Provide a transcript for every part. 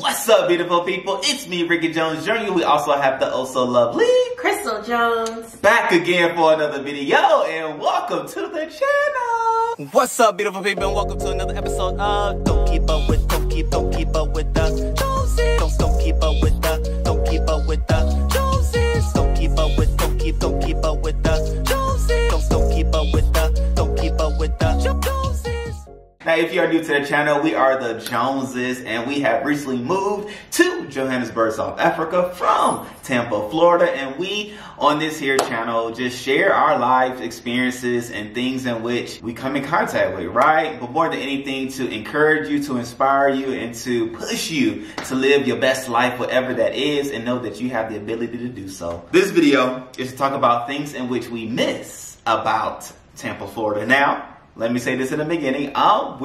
What's up, beautiful people? It's me, Rickey Jones Jr. We also have the oh so lovely Chrystle Jones. Back again for another video, and welcome to the channel. What's up, beautiful people, and welcome to another episode of Don't Keep Up With the Joneses. Don't keep up with the Joneses. Don't keep up with the Joneses. Don't keep up with the Joneses. Don't keep up with the Joneses. Now, if you are new to the channel, we are the Joneses, and we have recently moved to Johannesburg, South Africa from Tampa, Florida. And we, on this here channel, just share our life experiences and things in which we come in contact with, right? But more than anything, to encourage you, to inspire you, and to push you to live your best life, whatever that is, and know that you have the ability to do so. This video is to talk about things in which we miss about Tampa, Florida. Now, let me say this in the beginning. I'm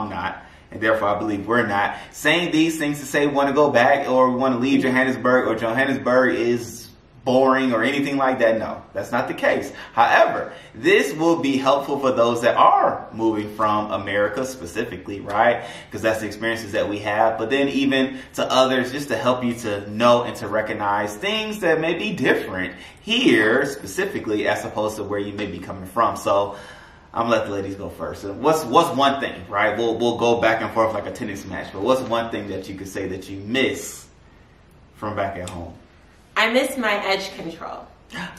not, and therefore I believe we're not saying these things to say we want to go back or we want to leave Johannesburg or Johannesburg is boring or anything like that. No, that's not the case. However, this will be helpful for those that are moving from America specifically, right? Because that's the experiences that we have. But then even to others, just to help you to know and to recognize things that may be different here specifically as opposed to where you may be coming from. So I'm gonna let the ladies go first. So what's one thing, right? We'll go back and forth like a tennis match, but what's one thing that you could say that you miss from back at home? I miss my edge control.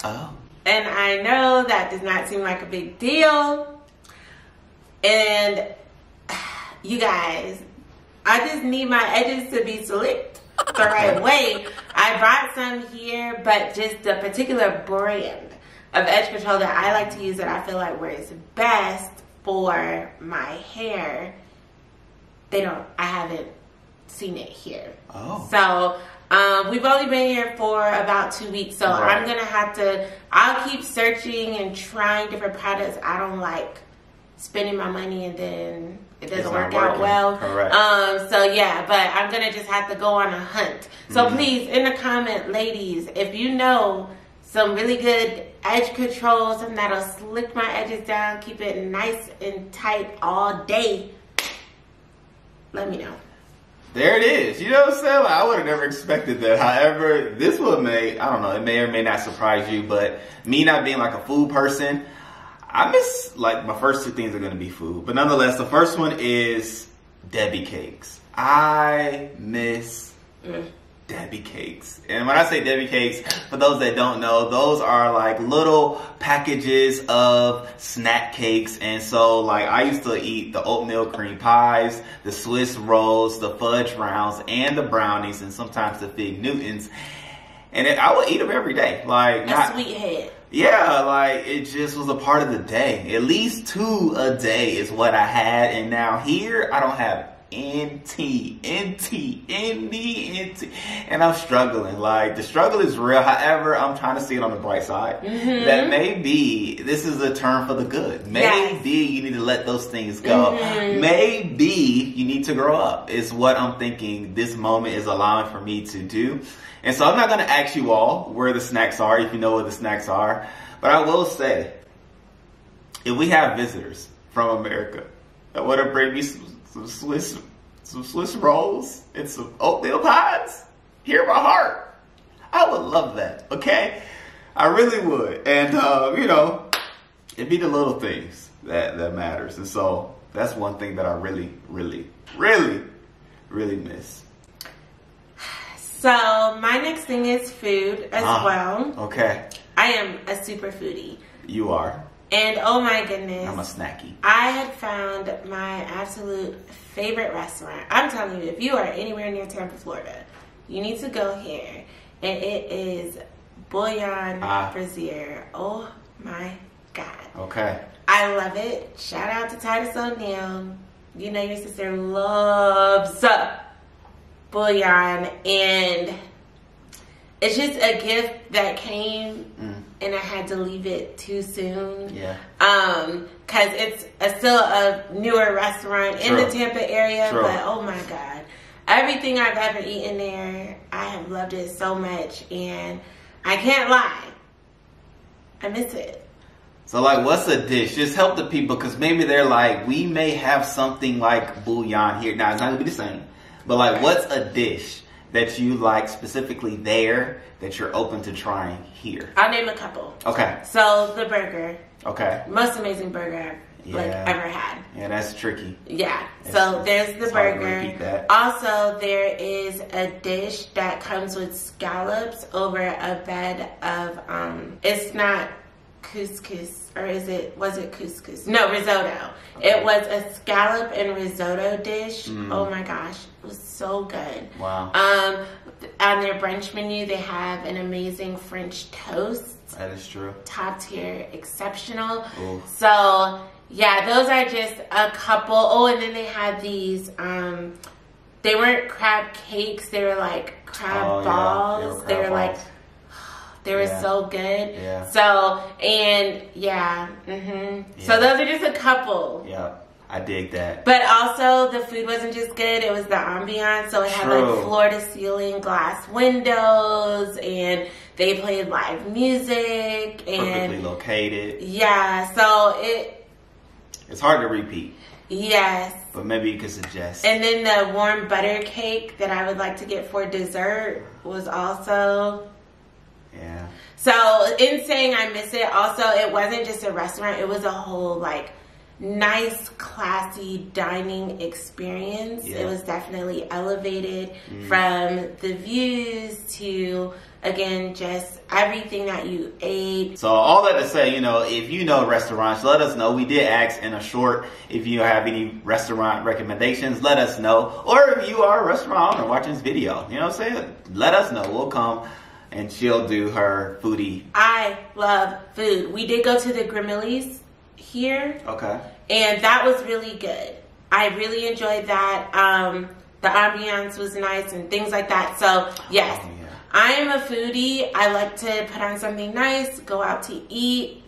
Oh. And I know that does not seem like a big deal. And you guys, I just need my edges to be slicked the right way. I brought some here, but just the particular brand of edge control that I like to use that I feel like works best for my hair, I haven't seen it here. Oh. So we've only been here for about 2 weeks, so right. I'm gonna I'll keep searching and trying different products. I don't like spending my money and then it doesn't work out well. Correct. So yeah, but I'm gonna just have to go on a hunt. So please, in the comment, ladies, if you know some really good edge controls and that'll slick my edges down, keep it nice and tight all day, let me know. There it is. You know what I'm saying? Like, I would have never expected that. However, this one may, I don't know, it may or may not surprise you, but me not being like a food person, I miss, like, my first two things are going to be food. But nonetheless, the first one is Debbie cakes. I miss Debbie cakes. And when I say Debbie cakes, for those that don't know, those are like little packages of snack cakes. And so like I used to eat the oatmeal cream pies, the Swiss rolls, the fudge rounds, and the brownies, and sometimes the fig Newtons. And I would eat them every day. Like a sweet head. Yeah, like it just was a part of the day. At least 2 a day is what I had. And now here I don't have NT, and I'm struggling. Like the struggle is real. However, I'm trying to see it on the bright side. That maybe this is a turn for the good. Maybe you need to let those things go. Maybe you need to grow up is what I'm thinking this moment is allowing for me to do. And so I'm not going to ask you all where the snacks are, if you know where the snacks are, but I will say, if we have visitors from America that want to bring me some Swiss rolls and some oatmeal pies, hear my heart, I would love that, okay? I really would. And, you know, it'd be the little things that matters. And so that's one thing that I really miss. So my next thing is food as well. Okay. I am a super foodie. You are. And oh my goodness, I'm a snacky. I had found my absolute favorite restaurant. I'm telling you, if you are anywhere near Tampa, Florida, you need to go here. And it is Bouillon Brazier. Oh my God. Okay. I love it. Shout out to Titus O'Neil. You know your sister loves bouillon, and it's just a gift that came and I had to leave it too soon. Yeah. Cause it's still a newer restaurant in the Tampa area, but oh my God, everything I've ever eaten there, I have loved it so much, and I can't lie, I miss it. So like, what's a dish? Just help the people, because maybe they're like, we may have something like bouillon here. Now, it's not going to be the same. But like, what's a dish that you like specifically there that you're open to trying here? I'll name a couple. Okay. So the burger. Okay. Most amazing burger I've ever had. Yeah, that's tricky. Yeah. So there's the burger. Also, there is a dish that comes with scallops over a bed of it's not couscous, or was it couscous? No, risotto. Okay. It was a scallop and risotto dish. Oh my gosh, it was so good. Wow. On their brunch menu, they have an amazing French toast. That is true. Top tier, exceptional. Ooh. So yeah, those are just a couple. Oh, and then they had these. They weren't crab cakes. They were like crab balls. They were like. They were so good. Yeah. So, and so those are just a couple. Yeah, I dig that. But also, the food wasn't just good. It was the ambiance. So it had like floor-to-ceiling glass windows, and they played live music. And perfectly located. Yeah, so it's hard to repeat. Yes. But maybe you could suggest. And then the warm butter cake that I would like to get for dessert was also... Yeah. So in saying I miss it, also it wasn't just a restaurant, it was a whole like nice, classy dining experience. Yeah. It was definitely elevated from the views to, again, just everything that you ate. So all that to say, if you know restaurants, let us know. We did ask in a short, if you have any restaurant recommendations, let us know. Or if you are a restaurant owner watching this video, you know what I'm saying? Let us know. We'll come. And she'll do her foodie. I love food. We did go to the Grimilli's here. Okay. And that was really good. I really enjoyed that. The ambiance was nice and things like that. So, yes. Oh, yeah. I am a foodie. I like to put on something nice, go out to eat,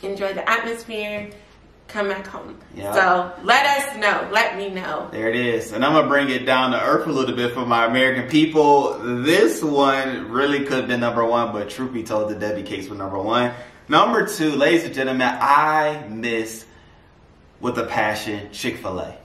enjoy the atmosphere, come back home. Yep. So let us know. Let me know. There it is. And I'm going to bring it down to earth a little bit for my American people. This one really could have been number one, but truth be told, the Debbie cakes were number one. Number two, ladies and gentlemen, I miss with a passion Chick-fil-A.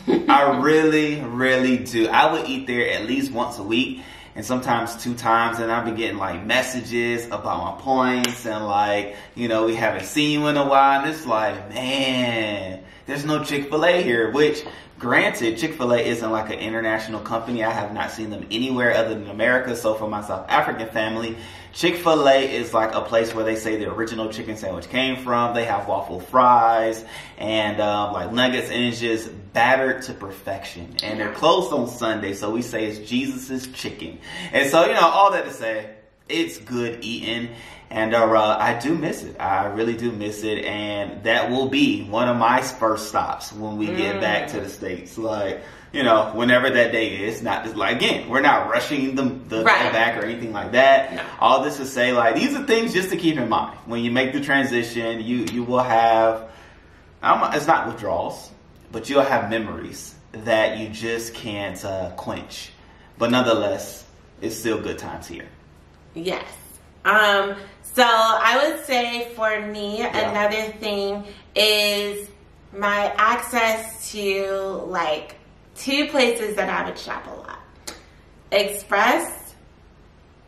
I really, really do. I would eat there at least once a week. And sometimes 2 times, and I've been getting like messages about my points and like, we haven't seen you in a while. And it's like, man, there's no Chick-fil-A here, which granted, Chick-fil-A isn't like an international company. I have not seen them anywhere other than America. So for my South African family, Chick-fil-A is like a place where they say the original chicken sandwich came from. They have waffle fries and like nuggets, and it's just battered to perfection. And they're closed on Sunday, so we say it's Jesus's chicken. And so, all that to say, it's good eating. And I do miss it. I really do miss it. And that will be one of my first stops when we get back to the States. Like, whenever that day is. Not just like, again, we're not rushing the back or anything like that. No. All this to say, like, these are things just to keep in mind. When you make the transition, you will have, it's not withdrawals, but you'll have memories that you just can't quench. But nonetheless, it's still good times here. Yes. So I would say for me, another thing is my access to like 2 places that I would shop a lot. Express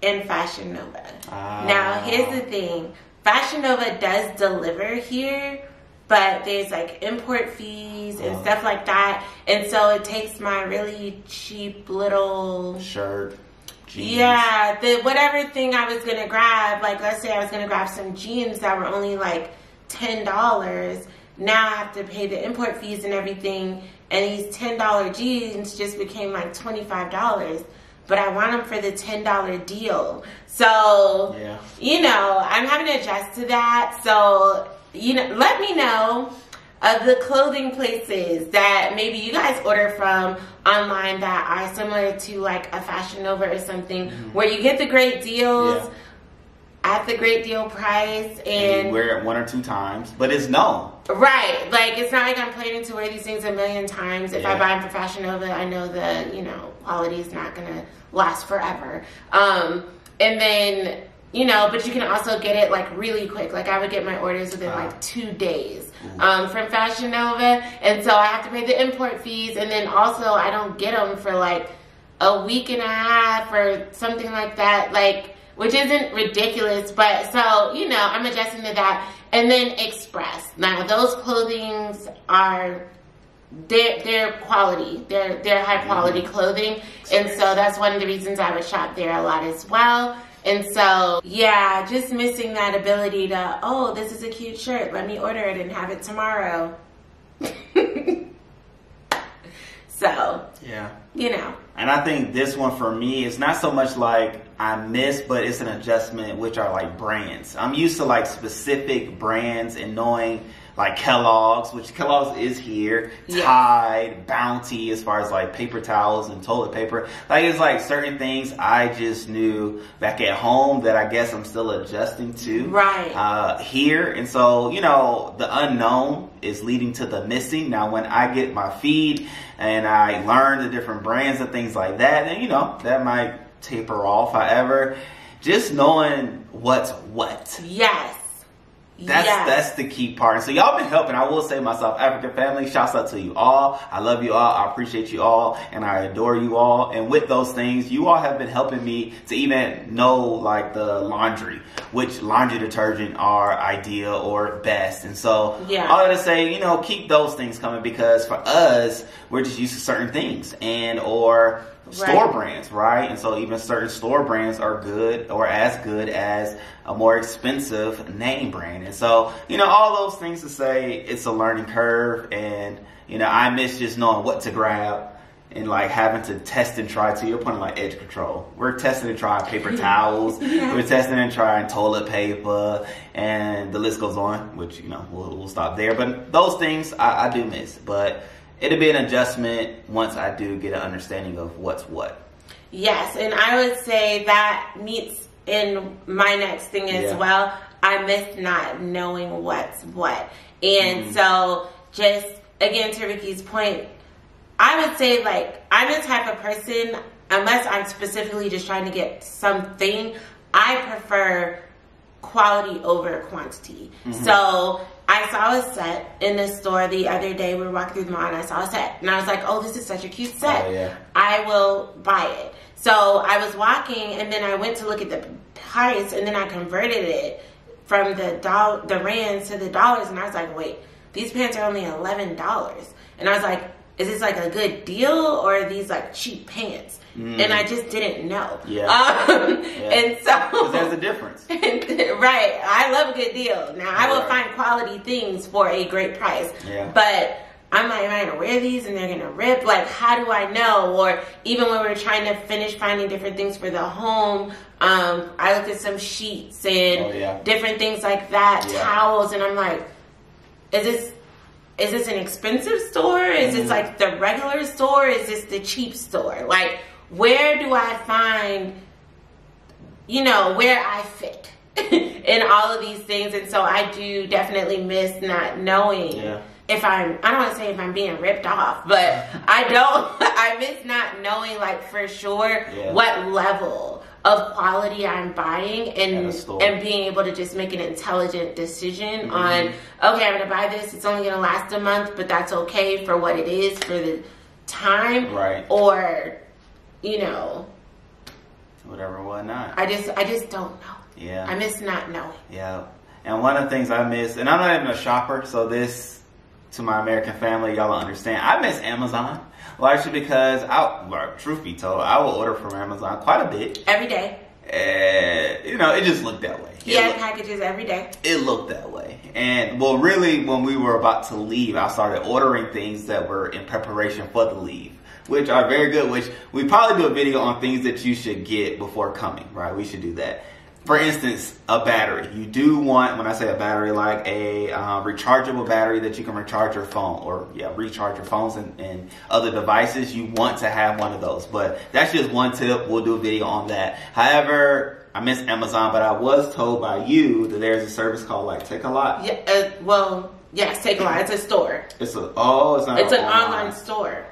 and Fashion Nova. Now, here's the thing. Fashion Nova does deliver here, but there's like import fees and stuff like that. And so it takes my really cheap little shirt. Jeans. Yeah, the whatever thing I was going to grab, like let's say I was going to grab some jeans that were only like $10. Now I have to pay the import fees and everything, and these $10 jeans just became like $25. But I want them for the $10 deal. So, I'm having to adjust to that. So, let me know of the clothing places that maybe you guys order from online that are similar to like a Fashion Nova or something, where you get the great deals at the great deal price, and you wear it 1 or 2 times, but it's known. Right. Like, it's not like I'm planning to wear these things a million times. If I buy them for Fashion Nova, I know the, quality is not going to last forever. And then you know, but you can also get it like really quick. Like I would get my orders within like 2 days from Fashion Nova. And so I have to pay the import fees. And then also I don't get them for like a week and a half or something like that. Like, which isn't ridiculous, but so, you know, I'm adjusting to that. And then Express. Now those clothings are, they're quality. They're high quality clothing. And so that's one of the reasons I would shop there a lot as well. And so, yeah, just missing that ability to, oh, this is a cute shirt. Let me order it and have it tomorrow. So, yeah, you know. And I think this one for me is not so much like I miss, but it's an adjustment, which are like brands. I'm used to like specific brands and knowing like Kellogg's, which Kellogg's is here, Tide, Bounty, as far as like paper towels and toilet paper. Like it's like certain things I just knew back at home that I guess I'm still adjusting to here. And so, you know, the unknown is leading to the missing. Now, when I get my feed and I learn the different brands and things like that, then, you know, that might taper off. However, just knowing what's what. Yes. That's the key part. And so y'all been helping. I will say, my South African family, shouts out to you all. I love you all. I appreciate you all. And I adore you all. And with those things, you all have been helping me to even know like the laundry, which laundry detergent are ideal or best. And so all that to say, you know, keep those things coming, because for us, we're just used to certain things and or store brands, right? And so even certain store brands are good or as good as a more expensive name brand. And so, you know, all those things to say, it's a learning curve. And, you know, I miss just knowing what to grab and like having to test and try, to your point, like edge control. We're testing and trying paper towels. We're testing and trying toilet paper, and the list goes on, which, you know, we'll stop there. But those things I do miss. But it'll be an adjustment once I do get an understanding of what's what. Yes, and I would say that meets in my next thing as well. I miss not knowing what's what. And so just, again, to Ricky's point, I would say, like, I'm the type of person, unless I'm specifically just trying to get something, I prefer quality over quantity. So I saw a set in the store the other day. We were walking through the mall and I saw a set. And I was like, oh, this is such a cute set. I will buy it. So I was walking and then I went to look at the price and then I converted it from the rands to the dollars. And I was like, wait, these pants are only $11. And I was like, is this like a good deal or are these like cheap pants? And I just didn't know. And so there's a difference. Right. I love a good deal. Now I will find quality things for a great price. But I'm like, am I gonna wear these and they're gonna rip? Like, how do I know? Or even when we were trying to finish finding different things for the home, I looked at some sheets and different things like that, towels, and I'm like, is this an expensive store? Is this like the regular store? Is this the cheap store? Like, where do I find, you know, where I fit in all of these things? And so I do definitely miss not knowing if I don't want to say if I'm being ripped off, but I miss not knowing, like, for sure what level of quality I'm buying and being able to just make an intelligent decision on, okay, I'm going to buy this. It's only going to last a month, but that's okay for what it is for the time. Or, you know, whatever, whatnot. I just don't know. I miss not knowing. And one of the things I miss, and I'm not even a shopper, so this, to my American family, y'all don't understand, I miss Amazon. Largely because, truth be told, I will order from Amazon quite a bit. Every day. You know, it just looked that way. Packages every day. It looked that way. And, well, really, when we were about to leave, I started ordering things that were in preparation for the leave, which are very good, which we probably do a video on things that you should get before coming, right? We should do that. For instance, a battery. You do want, when I say a battery, like a rechargeable battery that you can recharge your phone, or recharge your phones and other devices. You want to have one of those, but that's just one tip. We'll do a video on that. However, I miss Amazon, but I was told by you that there's a service called like Take a Lot. Yes, Take a Lot. It's a store. It's an online store.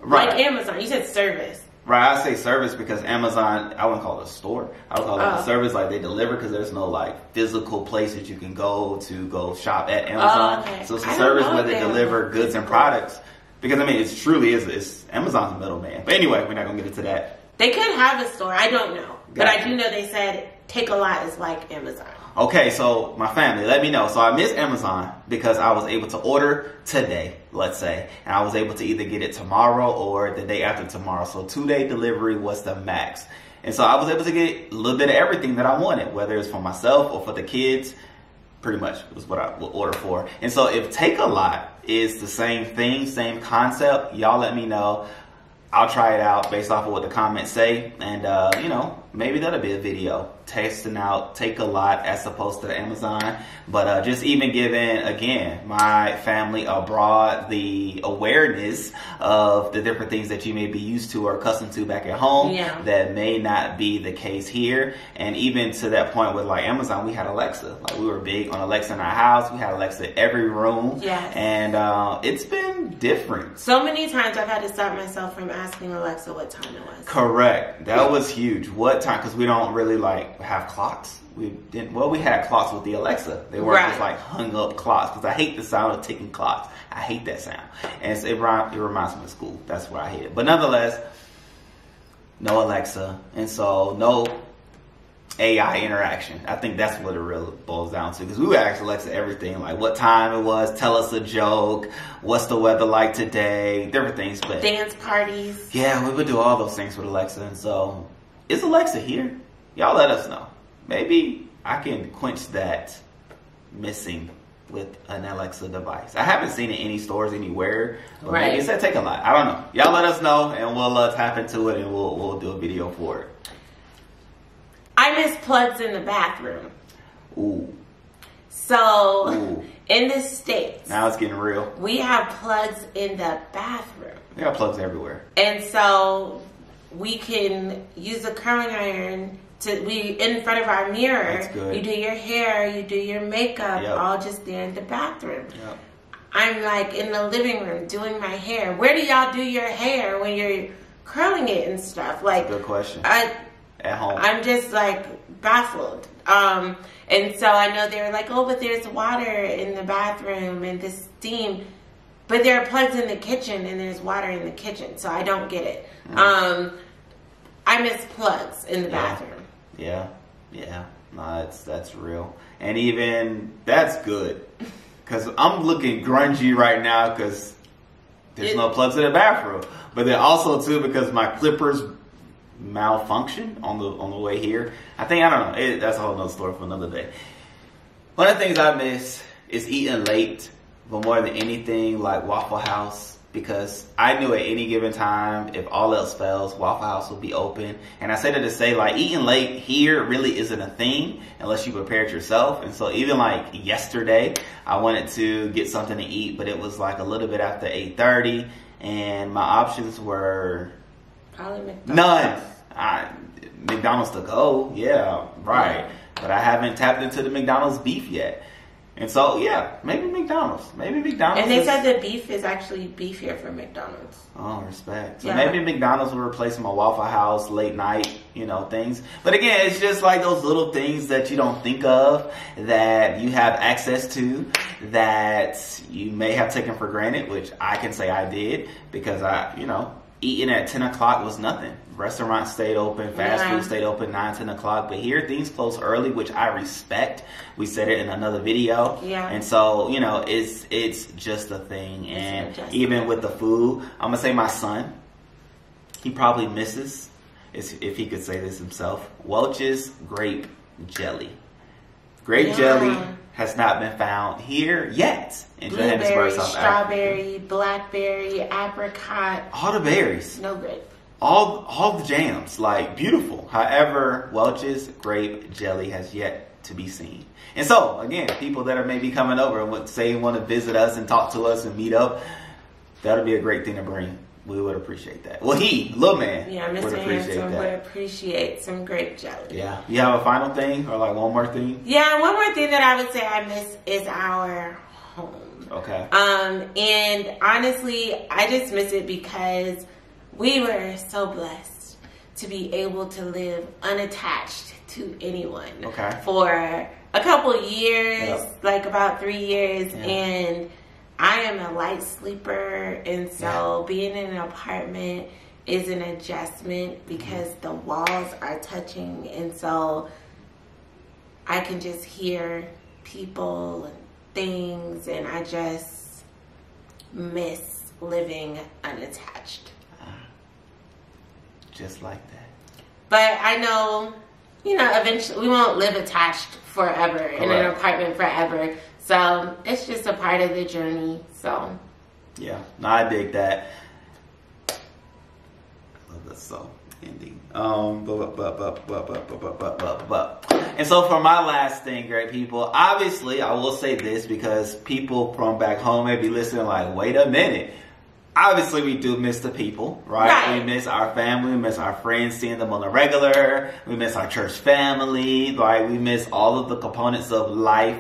Like Amazon. You said service. Right, I say service because Amazon, I wouldn't call it a store. I would call it a service, like they deliver, because there's no like physical place that you can go to go shop at Amazon. Okay. So it's a service where they deliver goods and products. Because I mean, it truly is, it's Amazon's a middleman. But anyway, we're not gonna get into that. They could have a store, I don't know. But I do know they said Take a Lot is like Amazon. Okay, so my family, let me know. So I miss Amazon because I was able to order today, let's say, and I was able to either get it tomorrow or the day after tomorrow. So 2-day delivery was the max. And so I was able to get a little bit of everything that I wanted, whether it's for myself or for the kids. Pretty much was what I would order for. And so if Take a Lot is the same thing, same concept, y'all let me know. I'll try it out based off of what the comments say. And, you know, maybe that'll be a video testing out Take a Lot as opposed to Amazon. But just even giving, again, my family abroad the awareness of the different things that you may be used to or accustomed to back at home that may not be the case here. And even to that point with like Amazon, we had Alexa. Like we were big on Alexa in our house. We had Alexa in every room. Yes. And it's been different. So many times I've had to stop myself from asking Alexa what time it was. Correct. That was huge. What time? Because we don't really like have clocks. We didn't. Well, we had clocks with the Alexa. They weren't just like hung up clocks. Because I hate the sound of ticking clocks. I hate that sound. And it reminds me of school. That's where I hate it. But nonetheless, no Alexa. And so no AI interaction. I think that's what it really boils down to. Because we would ask Alexa everything. Like what time it was. Tell us a joke. What's the weather like today? Different things. But dance parties. Yeah, we would do all those things with Alexa. And so, is Alexa here? Y'all let us know. Maybe I can quench that missing with an Alexa device. I haven't seen it in any stores anywhere. But maybe it's at Take a Lot. I don't know. Y'all let us know and we'll tap into it and we'll do a video for it. I miss plugs in the bathroom. Ooh. So, in the States. Now it's getting real. We have plugs in the bathroom. We got plugs everywhere. And so, we can use a curling iron to be in front of our mirror. That's good. You do your hair, you do your makeup, all just there in the bathroom. Yep. I'm like in the living room doing my hair. Where do y'all do your hair when you're curling it and stuff? Like, good question. At home. I'm just like baffled. And so I know they're like, oh, but there's water in the bathroom and this steam. But there are plugs in the kitchen and there's water in the kitchen. So I don't get it. I miss plugs in the bathroom. Yeah. No, that's real. And even, that's good. Because I'm looking grungy right now because there's no plugs in the bathroom. But then also, too, because my clippers malfunction on the way here. I don't know. That's a whole nother story for another day. One of the things I miss is eating late. But more than anything, like Waffle House. Because I knew at any given time, if all else fails, Waffle House will be open. And I say that to say, like, eating late here really isn't a thing unless you prepare it yourself. And so even like yesterday, I wanted to get something to eat, but it was like a little bit after 8:30. And my options were probably McDonald's. None. McDonald's to go. Yeah, right. Yeah. But I haven't tapped into the McDonald's beef yet. And so, yeah, maybe McDonald's. And they said the beef is actually beefier for McDonald's. Oh, respect. So maybe McDonald's will replace my Waffle House, late night, things. But again, it's just like those little things that you don't think of, that you have access to, that you may have taken for granted, which I can say I did, because eating at 10 o'clock was nothing. Restaurants stayed open, fast food stayed open 9, 10 o'clock. But here, things close early, which I respect. We said it in another video. Yeah. And so, it's just a thing. And even with the food, I'm going to say my son, he probably misses, if he could say this himself, Welch's grape jelly. Grape jelly has not been found here yet in Johannesburg, South strawberry, blackberry, apricot. All the berries. No grape. All the jams, like, beautiful. However, Welch's grape jelly has yet to be seen. And so, again, people that are maybe coming over and want to visit us and talk to us and meet up, that'll be a great thing to bring. We would appreciate that. Well, little man, Mr. Handsome would appreciate some grape jelly. Yeah. You have a final thing or like one more thing? Yeah, one more thing that I would say I miss is our home. Okay. And honestly, I just miss it because we were so blessed to be able to live unattached to anyone Okay. for a couple years, Yep. like about 3 years, Yeah. and I am a light sleeper, and so being in an apartment is an adjustment because the walls are touching, and so I can just hear people and things, and I just miss living unattached. Just like that. But I know, eventually we won't live attached forever in an apartment forever. So it's just a part of the journey. So yeah, no, I dig that. I love that song ending. And so for my last thing, great people, obviously I will say this because people from back home may be listening like, wait a minute. Obviously, we do miss the people, right? We miss our family, we miss our friends, seeing them on the regular. We miss our church family, like we miss all of the components of life,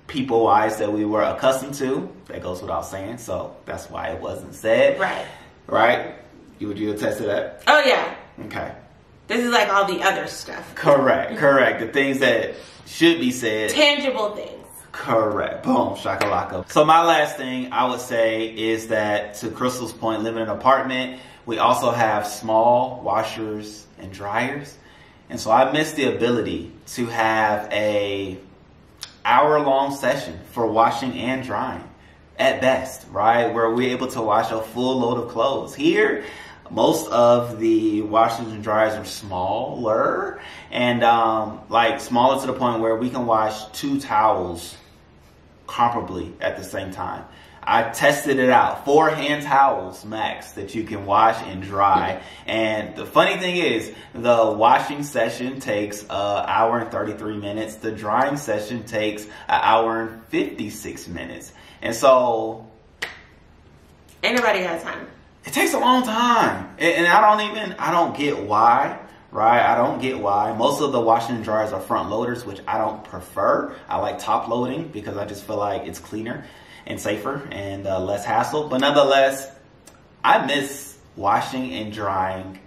people-wise, that we were accustomed to. That goes without saying, so that's why it wasn't said. Right? Would you attest to that? Oh, yeah. Okay. This is like all the other stuff. Correct. The things that should be said. Tangible things. Correct. Boom. Shakalaka. So my last thing I would say is that, to Crystle's point, living in an apartment, we also have small washers and dryers. And so I miss the ability to have a hour-long session for washing and drying at best, right? Where we're able to wash a full load of clothes. Here, most of the washers and dryers are smaller, and like smaller to the point where we can wash 2 towels comparably at the same time. I tested it out. 4 hand towels max that you can wash and dry. And the funny thing is, the washing session takes an hour and 33 minutes. The drying session takes an hour and 56 minutes. And so ain't nobody got time. It takes a long time. And I don't get why. Right? I don't get why. Most of the washing and dryers are front loaders, which I don't prefer. I like top loading because I just feel like it's cleaner and safer and less hassle. But nonetheless, I miss washing and drying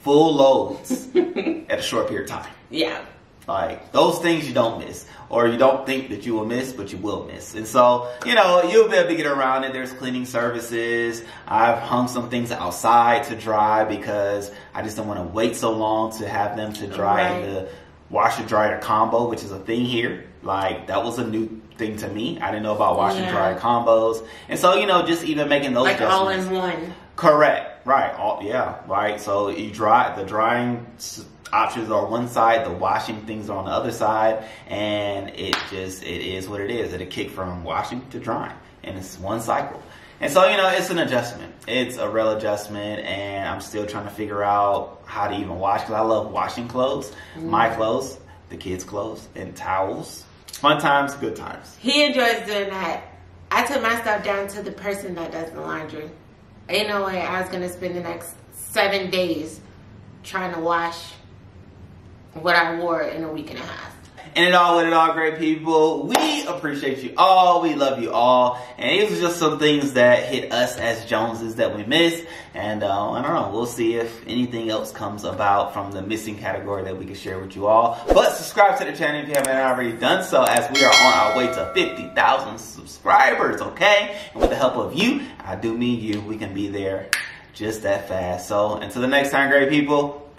full loads at a short period of time. Yeah. Like, those things you don't miss, or you don't think that you will miss, but you will miss. And so, you'll be able to get around it. There's cleaning services. I've hung some things outside to dry because I just don't want to wait so long to have them to dry in the washer dryer combo, which is a thing here. Like, that was a new thing to me. I didn't know about washer dryer combos. And so, just even making those adjustments. All in one. Correct. Right. Right. So the drying options are on one side, the washing things are on the other side, and it is what it is. It'll kick from washing to drying, and it's one cycle. And so, it's an adjustment. It's a real adjustment, and I'm still trying to figure out how to even wash, because I love washing clothes, my clothes, the kids' clothes, and towels. Fun times, good times. He enjoys doing that. I took my stuff down to the person that does the laundry. Ain't no way I was going to spend the next 7 days trying to wash what I wore in a week and a half. And it all, great people. We appreciate you all. We love you all. And it was just some things that hit us as Joneses that we missed. And I don't know. We'll see if anything else comes about from the missing category that we can share with you all. But subscribe to the channel if you haven't already done so, as we are on our way to 50,000 subscribers, okay? And with the help of you, I do mean you, we can be there just that fast. So until the next time, great people,